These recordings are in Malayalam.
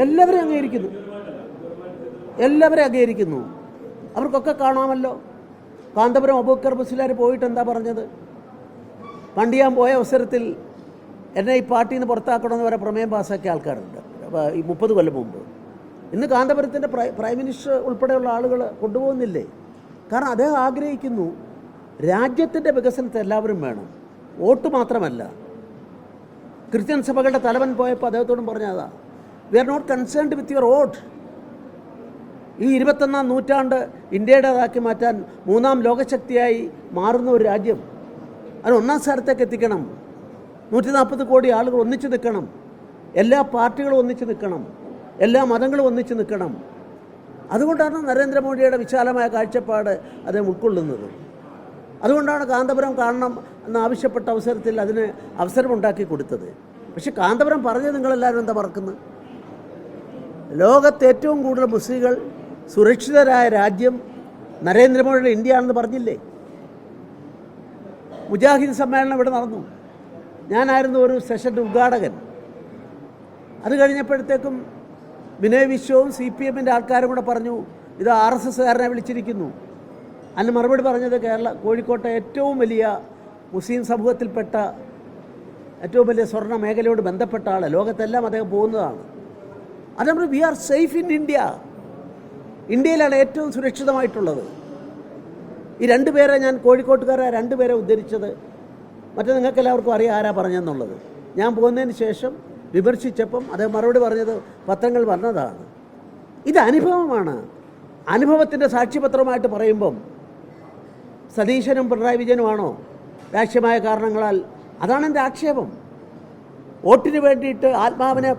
എല്ലാവരും അംഗീകരിക്കുന്നു, എല്ലാവരും അംഗീകരിക്കുന്നു. അവർക്കൊക്കെ കാണാമല്ലോ. കാന്തപുരം അബൂബക്കർ മുസ്ലിയാർ പോയിട്ട് എന്താ പറഞ്ഞത്? പണ്ട് ഞാൻ പോയ അവസരത്തിൽ എന്നെ ഈ പാർട്ടിയിൽ നിന്ന് പുറത്താക്കണമെന്ന് വരെ പ്രമേയം പാസ്സാക്കിയ ആൾക്കാരുണ്ട് ഈ 30 കൊല്ലം മുമ്പ്. ഇന്ന് കാന്തപുരത്തിൻ്റെ പ്രൈം മിനിസ്റ്റർ ഉൾപ്പെടെയുള്ള ആളുകൾ കൊണ്ടുപോകുന്നില്ലേ? കാരണം അദ്ദേഹം ആഗ്രഹിക്കുന്നു രാജ്യത്തിൻ്റെ വികസനത്തെ എല്ലാവരും വേണം, വോട്ട് മാത്രമല്ല. ക്രിസ്ത്യൻ സഭകളുടെ തലവൻ പോയപ്പോൾ അദ്ദേഹത്തോടും പറഞ്ഞതാ, we are not concerned with your vote. ഈ 21-ാം നൂറ്റാണ്ട് ഇന്ത്യയുടേതാക്കി മാറ്റാൻ 3ാം ലോകശക്തിയായി മാറുന്ന ഒരു രാജ്യം, അത് 1ാം സ്ഥാനത്തേക്ക് എത്തിക്കണം. 140 കോടി ആളുകൾ ഒന്നിച്ചു നിൽക്കണം, എല്ലാ പാർട്ടികളും ഒന്നിച്ചു നിൽക്കണം, എല്ലാ മതങ്ങളും ഒന്നിച്ചു നിൽക്കണം. അതുകൊണ്ടാണ് നരേന്ദ്രമോദിയുടെ വിശാലമായ കാഴ്ചപ്പാട് അദ്ദേഹം ഉൾക്കൊള്ളുന്നത്. അതുകൊണ്ടാണ് കാന്തപുരം കാണണം എന്നാവശ്യപ്പെട്ട അവസരത്തിൽ അതിന് അവസരമുണ്ടാക്കി കൊടുത്തത്. പക്ഷെ കാന്തപുരം പറഞ്ഞത് നിങ്ങളെല്ലാവരും എന്താ മറക്കുന്നത്? ലോകത്ത് ഏറ്റവും കൂടുതൽ മുസ്ലിങ്ങൾ സുരക്ഷിതരായ രാജ്യം നരേന്ദ്രമോദിയുടെ ഇന്ത്യ ആണെന്ന് പറഞ്ഞില്ലേ? മുജാഹിദ് സമ്മേളനം ഇവിടെ നടന്നു, ഞാനായിരുന്നു ഒരു സെഷൻ്റെ ഉദ്ഘാടകൻ. അത് കഴിഞ്ഞപ്പോഴത്തേക്കും വിനയ് വിശ്വവും CPM-ൻ്റെ ആൾക്കാരും കൂടെ പറഞ്ഞു, ഇത് RSSകാരനെ വിളിച്ചിരിക്കുന്നു. അന്ന് മറുപടി പറഞ്ഞത് കോഴിക്കോട്ടെ ഏറ്റവും വലിയ മുസ്ലിം സമൂഹത്തിൽപ്പെട്ട ഏറ്റവും വലിയ സ്വർണ്ണ മേഖലയോട് ബന്ധപ്പെട്ട ആൾ, ലോകത്തെല്ലാം അദ്ദേഹം പോകുന്നതാണ്. അത് നമ്മൾ we are safe in India, ഇന്ത്യയിലാണ് ഏറ്റവും സുരക്ഷിതമായിട്ടുള്ളത്. ഈ 2 പേരെ ഞാൻ കോഴിക്കോട്ടുകാരെ 2 പേരെ ഉദ്ധരിച്ചത്, മറ്റേ നിങ്ങൾക്ക് എല്ലാവർക്കും അറിയാം ആരാ പറഞ്ഞെന്നുള്ളത്. ഞാൻ പോകുന്നതിന് ശേഷം വിമർശിച്ചപ്പം അദ്ദേഹം മറുപടി പറഞ്ഞത് പത്രങ്ങൾ പറഞ്ഞതാണ്. ഇത് അനുഭവമാണ്. അനുഭവത്തിൻ്റെ സാക്ഷ്യപത്രമായിട്ട് പറയുമ്പം സതീശനും പിണറായി വിജയനുമാണോ രാഷ്ട്രീയമായ കാരണങ്ങളാൽ? അതാണ് എൻ്റെ ആക്ഷേപം. വോട്ടിന് വേണ്ടിയിട്ട് ആത്മാവിനെ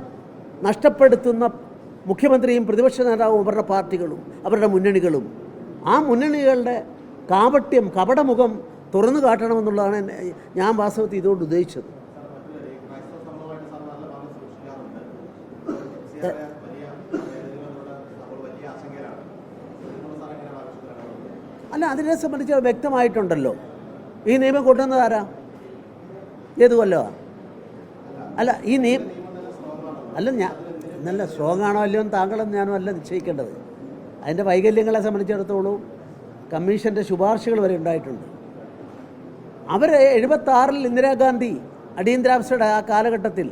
നഷ്ടപ്പെടുത്തുന്ന മുഖ്യമന്ത്രിയും പ്രതിപക്ഷ നേതാവും അവരുടെ പാർട്ടികളും അവരുടെ മുന്നണികളും, ആ മുന്നണികളുടെ കാപട്യം കപടമുഖം തുറന്നു കാട്ടണമെന്നുള്ളതാണ് ഞാൻ വാസ്തവത്തിൽ ഇതുകൊണ്ട് ഉദ്ദേശിച്ചത്. അല്ല, അതിനെ സംബന്ധിച്ച് വ്യക്തമായിട്ടുണ്ടല്ലോ. ഈ നിയമം കൊണ്ടുവന്നത് ആരാ? ഏത് കൊല്ലോ? അല്ല, ഈ അല്ല, ഞാൻ നല്ല സ്ട്രോങ് ആണോ അല്ലയോ എന്ന് താങ്കളും ഞാനും അല്ല നിശ്ചയിക്കേണ്ടത്. അതിൻ്റെ വൈകല്യങ്ങളെ സംബന്ധിച്ചിടത്തോളം കമ്മീഷൻ്റെ ശുപാർശകൾ വരെ ഉണ്ടായിട്ടുണ്ട്. അവർ 76-ൽ ഇന്ദിരാഗാന്ധി അടിയന്തരാവസ്ഥയുടെ ആ കാലഘട്ടത്തിൽ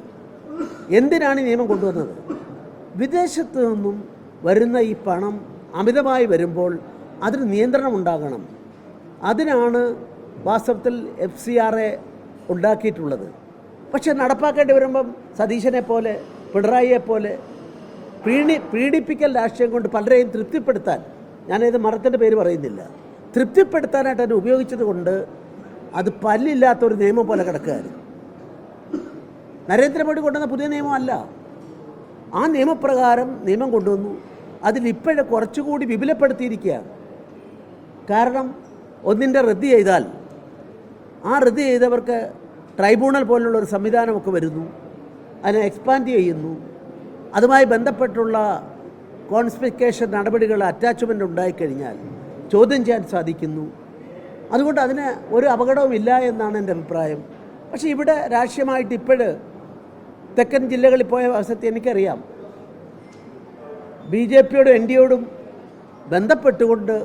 എന്തിനാണ് ഈ നിയമം കൊണ്ടുവന്നത്? വിദേശത്ത് നിന്നും വരുന്ന ഈ പണം അമിതമായി വരുമ്പോൾ അതിന് നിയന്ത്രണം ഉണ്ടാകണം. അതിനാണ് വാസ്തവത്തിൽ FCRA ഉണ്ടാക്കിയിട്ടുള്ളത്. പക്ഷെ നടപ്പാക്കേണ്ടി വരുമ്പം സതീശനെ പോലെ പിണറായിയെ പോലെ പീഡിപ്പിക്കൽ രാഷ്ട്രീയം കൊണ്ട് പലരെയും തൃപ്തിപ്പെടുത്താൻ, ഞാനത് മറത്തിൻ്റെ പേര് പറയുന്നില്ല, തൃപ്തിപ്പെടുത്താനായിട്ട് അത് ഉപയോഗിച്ചത് കൊണ്ട് അത് പല്ലില്ലാത്തൊരു നിയമം പോലെ കിടക്കുകയായിരുന്നു. നരേന്ദ്രമോദി കൊണ്ടുവന്ന പുതിയ നിയമമല്ല. ആ നിയമപ്രകാരം നിയമം കൊണ്ടുവന്നു. അതിലിപ്പോഴും കുറച്ചുകൂടി വിപുലപ്പെടുത്തിയിരിക്കുകയാണ്. കാരണം ഒന്നിൻ്റെ റദ്ദ് ചെയ്താൽ ആ റദ്ദ് ചെയ്തവർക്ക് ട്രൈബ്യൂണൽ പോലുള്ള ഒരു സംവിധാനമൊക്കെ വരുന്നു, അതിനെ എക്സ്പാൻഡ് ചെയ്യുന്നു. അതുമായി ബന്ധപ്പെട്ടുള്ള കോൺസ്പിക്കേഷൻ നടപടികൾ അറ്റാച്ച്മെൻ്റ് ഉണ്ടായിക്കഴിഞ്ഞാൽ ചോദ്യം ചെയ്യാൻ സാധിക്കുന്നു. അതുകൊണ്ട് അതിന് ഒരു അപകടവും ഇല്ല എന്നാണ് എൻ്റെ അഭിപ്രായം. പക്ഷേ ഇവിടെ രാഷ്ട്രീയമായിട്ട് ഇപ്പോഴ് തെക്കൻ ജില്ലകളിൽ പോയ അവസരത്തിൽ എനിക്കറിയാം, BJPയോടും NDAയോടും ബന്ധപ്പെട്ടുകൊണ്ട്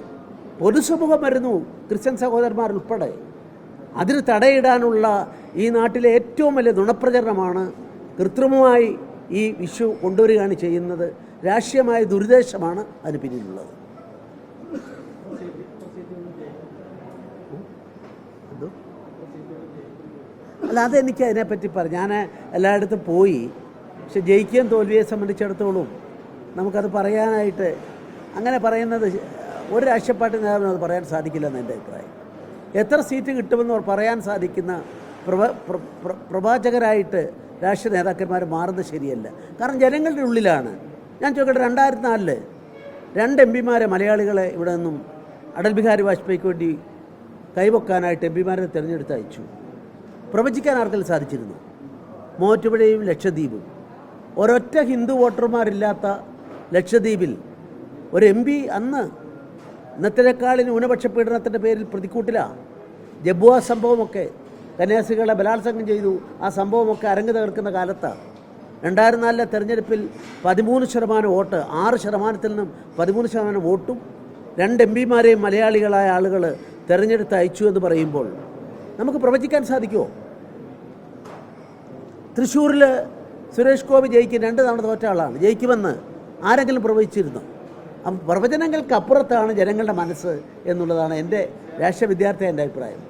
പൊതുസമൂഹം വരുന്നു, ക്രിസ്ത്യൻ സഹോദരന്മാർ ഉൾപ്പെടെ. അതിന് തടയിടാനുള്ള ഈ നാട്ടിലെ ഏറ്റവും വലിയ നുണപ്രചരണമാണ്, കൃത്രിമമായി ഈ ഇഷ്യൂ കൊണ്ടുവരികയാണ് ചെയ്യുന്നത്. രാഷ്ട്രീയമായ ദുരുദ്ദേശമാണ് അതിന് പിന്നിലുള്ളത്. അല്ല, അതെനിക്ക് അതിനെപ്പറ്റി ഞാൻ എല്ലായിടത്തും പോയി. പക്ഷെ ജയിക്കുകയും തോൽവിയെ സംബന്ധിച്ചിടത്തോളം നമുക്കത് പറയാനായിട്ട്, അങ്ങനെ പറയുന്നത് ഒരു രാഷ്ട്രീയ പാർട്ടി നേതാവിനും അത് പറയാൻ സാധിക്കില്ലെന്ന് എൻ്റെ അഭിപ്രായം. എത്ര സീറ്റ് കിട്ടുമെന്ന് പറയാൻ സാധിക്കുന്ന പ്രവാചകരായിട്ട് രാഷ്ട്രീയ നേതാക്കന്മാർ മാറുന്നത് ശരിയല്ല. കാരണം ജനങ്ങളുടെ ഉള്ളിലാണ്. ഞാൻ ചോദിക്കട്ടെ, 2004 2 MP-മാരെ മലയാളികളെ ഇവിടെ നിന്നും അടൽ ബിഹാരി വാജ്പേയിക്ക് വേണ്ടി കൈവക്കാനായിട്ട് MP-മാരെ തിരഞ്ഞെടുത്ത് അയച്ചു. പ്രവചിക്കാൻ ആർക്കെങ്കിലും സാധിച്ചിരുന്നു? മൂവാറ്റുപുഴയും ലക്ഷദ്വീപും, ഒരൊറ്റ ഹിന്ദു വോട്ടർമാരില്ലാത്ത ലക്ഷദ്വീപിൽ ഒരു MP അന്ന് ഇന്നത്തേക്കാൾ ന്യൂനപക്ഷ പീഡനത്തിൻ്റെ പേരിൽ പ്രതിക്കൂട്ടിലാണ്. ജബുവ സംഭവമൊക്കെ, കന്യാസികളെ ബലാത്സംഗം ചെയ്തു, ആ സംഭവമൊക്കെ അരങ്ങ് തകർക്കുന്ന കാലത്താണ്. 2004 തെരഞ്ഞെടുപ്പിൽ 13% വോട്ട്, 6%-ൽ നിന്നും 13% വോട്ടും 2 MP-മാരെയും മലയാളികളായ ആളുകൾ തെരഞ്ഞെടുത്ത് അയച്ചു എന്ന് പറയുമ്പോൾ നമുക്ക് പ്രവചിക്കാൻ സാധിക്കുമോ? തൃശ്ശൂരിൽ സുരേഷ് ഗോപി ജയിക്കും, 2 തവണ തോറ്റ ആളാണ്, ജയിക്കുമെന്ന് ആരെങ്കിലും പ്രവചിച്ചിരുന്നു? അപ്പം പ്രവചനങ്ങൾക്കപ്പുറത്താണ് ജനങ്ങളുടെ മനസ്സ് എന്നുള്ളതാണ് എൻ്റെ രാഷ്ട്രീയ വിദ്യാർത്ഥിയുടെ എൻ്റെ അഭിപ്രായം.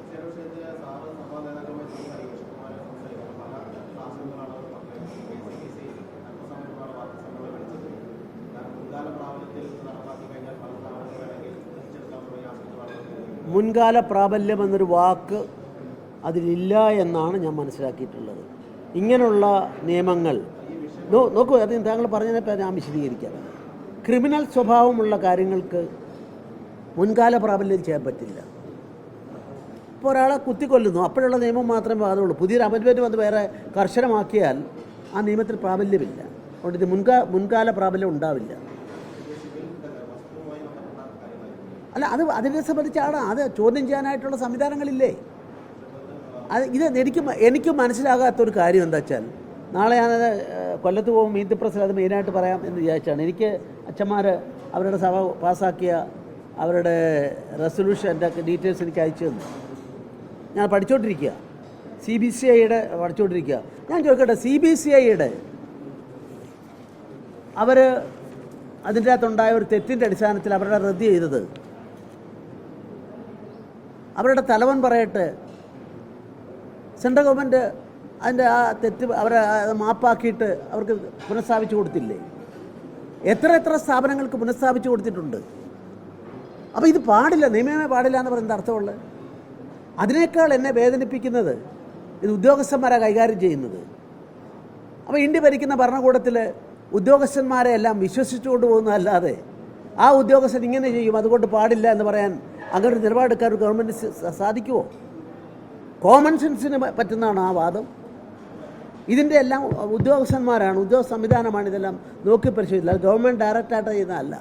മുൻകാല പ്രാബല്യം എന്നൊരു വാക്ക് അതിലില്ല എന്നാണ് ഞാൻ മനസ്സിലാക്കിയിട്ടുള്ളത്. ഇങ്ങനെയുള്ള നിയമങ്ങൾ നോക്കൂ, അത് താങ്കൾ പറഞ്ഞതിനെ ഞാൻ വിശദീകരിക്കാം. ക്രിമിനൽ സ്വഭാവമുള്ള കാര്യങ്ങൾക്ക് മുൻകാല പ്രാബല്യം ചെയ്യാൻ പറ്റില്ല. ഇപ്പോൾ ഒരാളെ കുത്തിക്കൊല്ലുന്നു, അപ്പോഴുള്ള നിയമം മാത്രമേ ബാധുള്ളൂ. പുതിയൊരു അമെൻഡ്മെൻറ്റ് വന്ന് വേറെ കർശനമാക്കിയാൽ ആ നിയമത്തിൽ പ്രാബല്യമില്ല. അതുകൊണ്ട് ഇത് മുൻകാല പ്രാബല്യം ഉണ്ടാവില്ല. അല്ല, അതിനെ സംബന്ധിച്ചാണ് അത് ചോദ്യം ചെയ്യാനായിട്ടുള്ള സംവിധാനങ്ങളില്ലേ? എനിക്ക് മനസ്സിലാകാത്തൊരു കാര്യം എന്താ വെച്ചാൽ, നാളെ ഞാനത് കൊല്ലത്ത് പോകും, മീറ്റ് പ്രസിൽ അത് മെയിനായിട്ട് പറയാം എന്ന് വിചാരിച്ചാണ്. എനിക്ക് അച്ഛന്മാർ അവരുടെ സഭ പാസ്സാക്കിയ അവരുടെ റെസൊല്യൂഷൻ്റെ ഡീറ്റെയിൽസ് എനിക്ക് അയച്ചു തന്നു. ഞാൻ പഠിച്ചുകൊണ്ടിരിക്കുക, CBCIയുടെ പഠിച്ചുകൊണ്ടിരിക്കുക. ഞാൻ ചോദിക്കട്ടെ, CBCIയുടെ അവർ അതിൻ്റെ അകത്തുണ്ടായ ഒരു തെറ്റിൻ്റെ അടിസ്ഥാനത്തിൽ അവരുടെ റദ്ദ് ചെയ്തത്, അവരുടെ തലവൻ പറയട്ടെ, സെൻട്രൽ ഗവൺമെൻറ് അതിൻ്റെ ആ തെറ്റ് അവരെ മാപ്പാക്കിയിട്ട് അവർക്ക് പുനഃസ്ഥാപിച്ചു കൊടുത്തില്ലേ? എത്ര സ്ഥാപനങ്ങൾക്ക് പുനഃസ്ഥാപിച്ചു കൊടുത്തിട്ടുണ്ട്. അപ്പോൾ ഇത് പാടില്ല, നിയമമേ പാടില്ല എന്ന് പറയുന്നത് അർത്ഥമുള്ളത്. അതിനേക്കാൾ എന്നെ വേദനിപ്പിക്കുന്നത് ഇത് ഉദ്യോഗസ്ഥന്മാരാണ് കൈകാര്യം ചെയ്യുന്നത്. അപ്പോൾ ഇന്ത്യ ഭരിക്കുന്ന ഭരണകൂടത്തിൽ ഉദ്യോഗസ്ഥന്മാരെ എല്ലാം വിശ്വസിച്ചുകൊണ്ട് പോകുന്നതല്ലാതെ ആ ഉദ്യോഗസ്ഥൻ ഇങ്ങനെ ചെയ്യും അതുകൊണ്ട് പാടില്ല എന്ന് പറയാൻ അങ്ങനെ ഒരു നിലപാടെടുക്കാൻ ഒരു ഗവൺമെൻറ് സാധിക്കുമോ? കോമൺ സെൻസിന് പറ്റുന്നതാണ് ആ വാദം. ഇതിൻ്റെ എല്ലാം ഉദ്യോഗസ്ഥന്മാരാണ്, ഉദ്യോഗസ്ഥ സംവിധാനമാണ് ഇതെല്ലാം നോക്കി പരിശോധിച്ചില്ല. അത് ഗവൺമെൻറ് ഡയറക്റ്റായിട്ട് ചെയ്യുന്നതല്ല.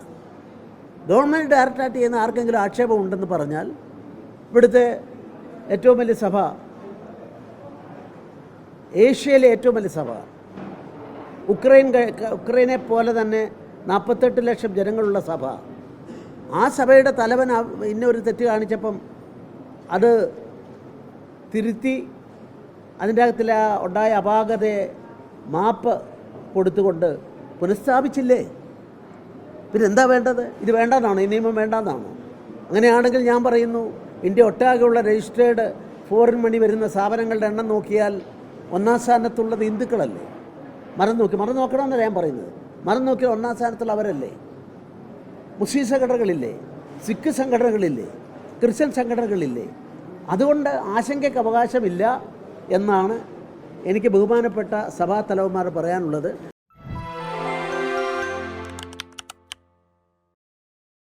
ഗവൺമെൻറ് ഡയറക്റ്റായിട്ട് ചെയ്യുന്ന ആർക്കെങ്കിലും ആക്ഷേപം ഉണ്ടെന്ന് പറഞ്ഞാൽ, ഇവിടുത്തെ ഏറ്റവും വലിയ സഭ, ഏഷ്യയിലെ ഏറ്റവും വലിയ സഭ, ഉക്രൈനെ പോലെ തന്നെ 48 ലക്ഷം ജനങ്ങളുള്ള സഭ, ആ സഭയുടെ തലവൻ ഇന്നൊരു തെറ്റ് കാണിച്ചപ്പം അത് തിരുത്തി അതിൻ്റെ അകത്തിൽ ഉണ്ടായ അപാകതയെ മാപ്പ് കൊടുത്തുകൊണ്ട് പുനഃസ്ഥാപിച്ചില്ലേ? പിന്നെ എന്താ വേണ്ടത്? ഇത് വേണ്ടെന്നാണോ? ഈ നിയമം വേണ്ടെന്നാണോ? അങ്ങനെയാണെങ്കിൽ ഞാൻ പറയുന്നു, ഇന്ത്യ ഒട്ടാകെയുള്ള രജിസ്റ്റേർഡ് ഫോറിൻ മണി വരുന്ന സ്ഥാപനങ്ങളുടെ എണ്ണം നോക്കിയാൽ 1-ാം സ്ഥാനത്തുള്ളത് ഹിന്ദുക്കളല്ലേ? മറന്നു നോക്കണമെന്നല്ല ഞാൻ പറയുന്നത്. മറന്നു നോക്കിയാൽ 1-ാം സ്ഥാനത്തുള്ള അവരല്ലേ? മുസ്ലിം സംഘടനകളില്ലേ? സിഖ് സംഘടനകളില്ലേ? ക്രിസ്ത്യൻ സംഘടനകളില്ലേ? അതുകൊണ്ട് ആശങ്കയ്ക്ക് അവകാശമില്ല എന്നാണ് എനിക്ക് ബഹുമാനപ്പെട്ട സഭാ തലവന്മാർ പറയാനുള്ളത്.